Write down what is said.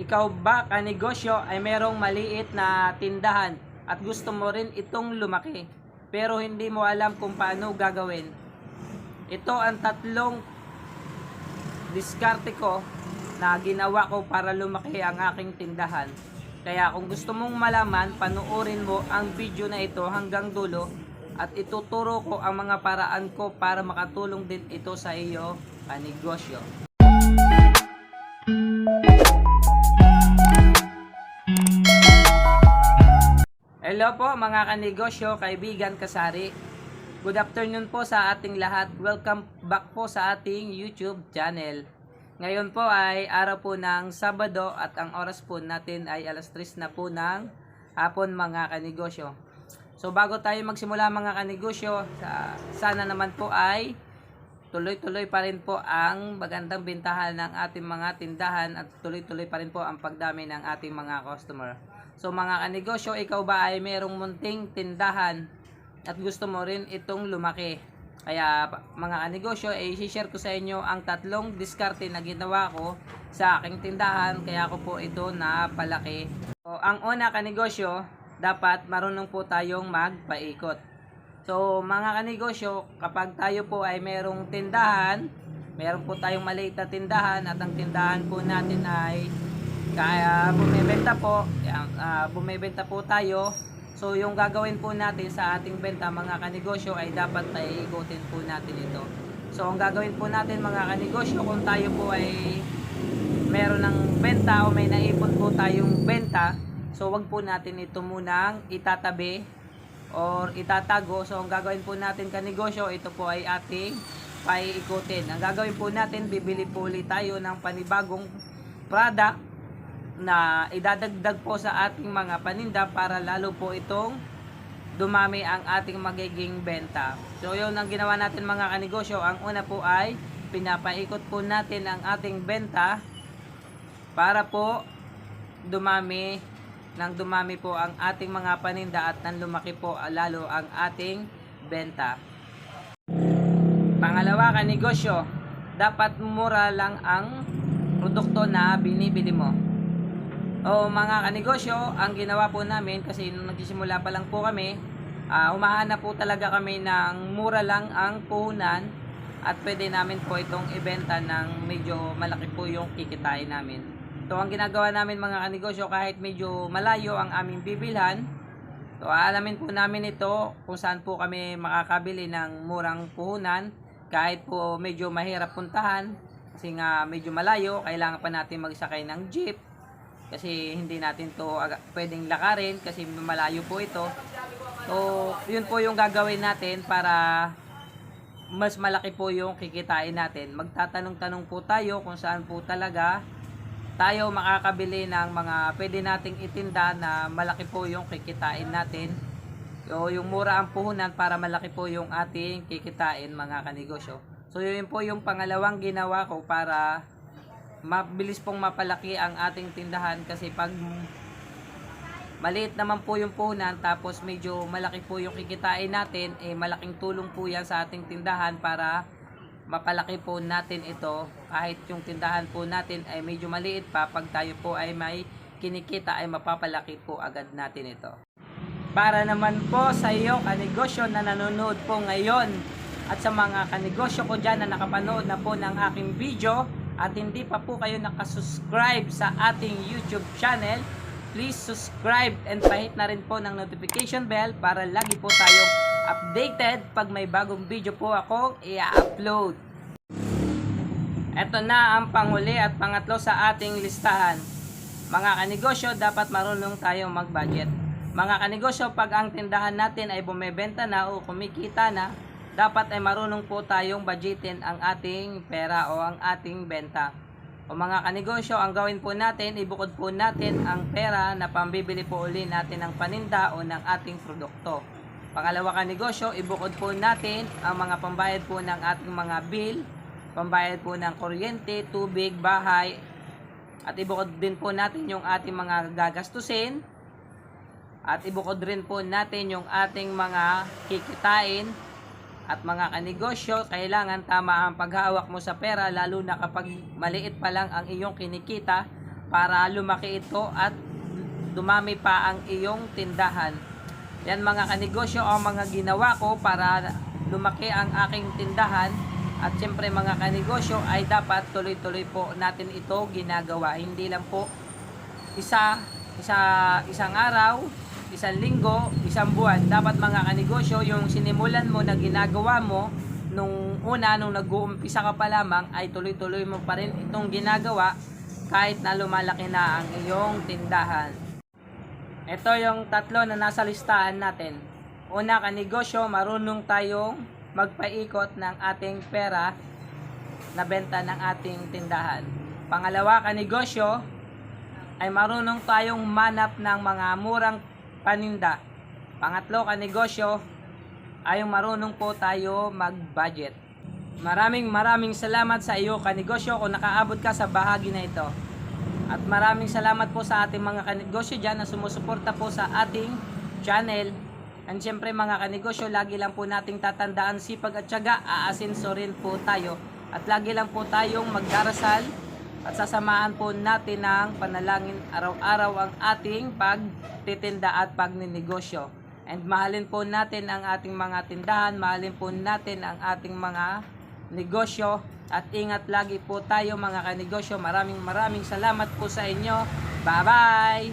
Ikaw ba kanegosyo ay merong maliit na tindahan at gusto mo rin itong lumaki pero hindi mo alam kung paano gagawin? Ito ang tatlong diskarte ko na ginawa ko para lumaki ang aking tindahan. Kaya kung gusto mong malaman, panoorin mo ang video na ito hanggang dulo at ituturo ko ang mga paraan ko para makatulong din ito sa iyo kanegosyo. Hello po mga kanegosyo, kaibigan, kasari. Good afternoon po sa ating lahat. Welcome back po sa ating YouTube channel. Ngayon po ay araw po ng Sabado at ang oras po natin ay alas 3 na po ng hapon mga kanegosyo. So bago tayo magsimula mga kanegosyo, sana naman po ay tuloy-tuloy pa rin po ang magandang bintahan ng ating mga tindahan at tuloy-tuloy pa rin po ang pagdami ng ating mga customer. So mga kanegosyo, ikaw ba ay merong munting tindahan at gusto mo rin itong lumaki? Kaya mga kanegosyo, i-share ko sa inyo ang tatlong diskarte na ginawa ko sa aking tindahan kaya ko po ito napalaki. So ang una kanegosyo, dapat marunong po tayong magpaikot. So mga kanegosyo, kapag tayo po ay merong tindahan, meron po tayong maliit na tindahan at ang tindahan po natin ay kaya bumebenta po tayo. So yung gagawin po natin sa ating benta mga kanegosyo ay dapat ay ikutin po natin ito. So ang gagawin po natin mga kanegosyo, kung tayo po ay meron ng benta o may naipon po tayong benta, so wag po natin ito munang itatabi or itatago. So ang gagawin po natin kanegosyo, ito po ay ating paiikutin. Ang gagawin po natin, bibili po ulit tayo ng panibagong product na idadagdag po sa ating mga paninda para lalo po itong dumami ang ating magiging benta. So yun ang ginawa natin mga kanegosyo. Ang una po ay pinapaikot po natin ang ating benta para po dumami po ang ating mga paninda at nang lumaki po lalo ang ating benta. Pangalawa kanegosyo, dapat mura lang ang produkto na binibili mo. O mga kanegosyo, ang ginawa po namin, kasi nung nagsisimula pa lang po kami, humahanap po talaga kami ng mura lang ang puhunan at pwede namin po itong ibenta ng medyo malaki po yung kikitain namin. So ang ginagawa namin mga kanegosyo, kahit medyo malayo ang aming bibilhan, so aalamin po namin ito kung saan po kami makakabili ng murang puhunan. Kahit po medyo mahirap puntahan kasi nga medyo malayo, kailangan pa natin magsakay ng jeep kasi hindi natin to pwedeng lakarin kasi malayo po ito. So yun po yung gagawin natin para mas malaki po yung kikitain natin. Magtatanong-tanong po tayo kung saan po talaga tayo makakabili ng mga pwede nating itinda na malaki po yung kikitain natin. So yung mura ang puhunan para malaki po yung ating kikitain mga kanegosyo. So yun po yung pangalawang ginawa ko para mabilis pong mapalaki ang ating tindahan, kasi pag maliit naman po yung puhunan tapos medyo malaki po yung kikitain natin, malaking tulong po yan sa ating tindahan para mapalaki po natin ito. Kahit yung tindahan po natin ay medyo maliit pa, pag tayo po ay may kinikita ay mapapalaki po agad natin ito. Para naman po sa iyo kanegosyo na nanonood po ngayon at sa mga kanegosyo ko dyan na nakapanood na po ng aking video at hindi pa po kayo nakasubscribe sa ating YouTube channel, please subscribe and pahit na rin po ng notification bell para lagi po tayong updated pag may bagong video po akong i-upload. Ito na ang panghuli at pangatlo sa ating listahan. Mga kanegosyo, dapat marunong tayong mag-budget. Mga kanegosyo, pag ang tindahan natin ay bumebenta na o kumikita na, dapat ay marunong po tayong budgetin ang ating pera o ang ating benta. O mga kanegosyo, ang gawin po natin, ibukod po natin ang pera na pambibili po uli natin ng paninda o ng ating produkto. Pangalawa kanegosyo, ibukod po natin ang mga pambayad po ng ating mga bill, pambayad po ng kuryente, tubig, bahay, at ibukod din po natin yung ating mga gagastusin, at ibukod rin po natin yung ating mga kikitain. At mga kanegosyo, kailangan tama ang paghawak mo sa pera, lalo na kapag maliit pa lang ang iyong kinikita. para lumaki ito at dumami pa ang iyong tindahan. Yan mga kanegosyo ang mga ginawa ko para lumaki ang aking tindahan. At syempre mga kanegosyo ay dapat tuloy-tuloy po natin ito ginagawa. Hindi lang po isang araw, isang linggo, isang buwan. Dapat mga kanegosyo, yung sinimulan mo na ginagawa mo nung nag-uumpisa ka pa lamang ay tuloy-tuloy mo pa rin itong ginagawa kahit na lumalaki na ang iyong tindahan. Ito yung 3 na nasa listahan natin. Una kanegosyo, marunong tayong magpaikot ng ating pera na benta ng ating tindahan. Pangalawa kanegosyo, ay marunong tayong manap ng mga murang paninda. Pangatlo kanegosyo, ay marunong po tayo mag-budget. Maraming salamat sa iyo kanegosyo kung nakaabot ka sa bahagi na ito. At maraming salamat po sa ating mga kanegosyo dyan na sumusuporta po sa ating channel. And syempre mga kanegosyo, lagi lang po nating tatandaan sipag at tiyaga, aasinso rin po tayo. At lagi lang po tayong magdarasal at sasamahan po natin ng panalangin araw-araw ang ating pagtitinda at pagninegosyo. And mahalin po natin ang ating mga tindahan, mahalin po natin ang ating mga negosyo. At ingat lagi po tayo mga kanegosyo. Maraming salamat po sa inyo. Bye-bye!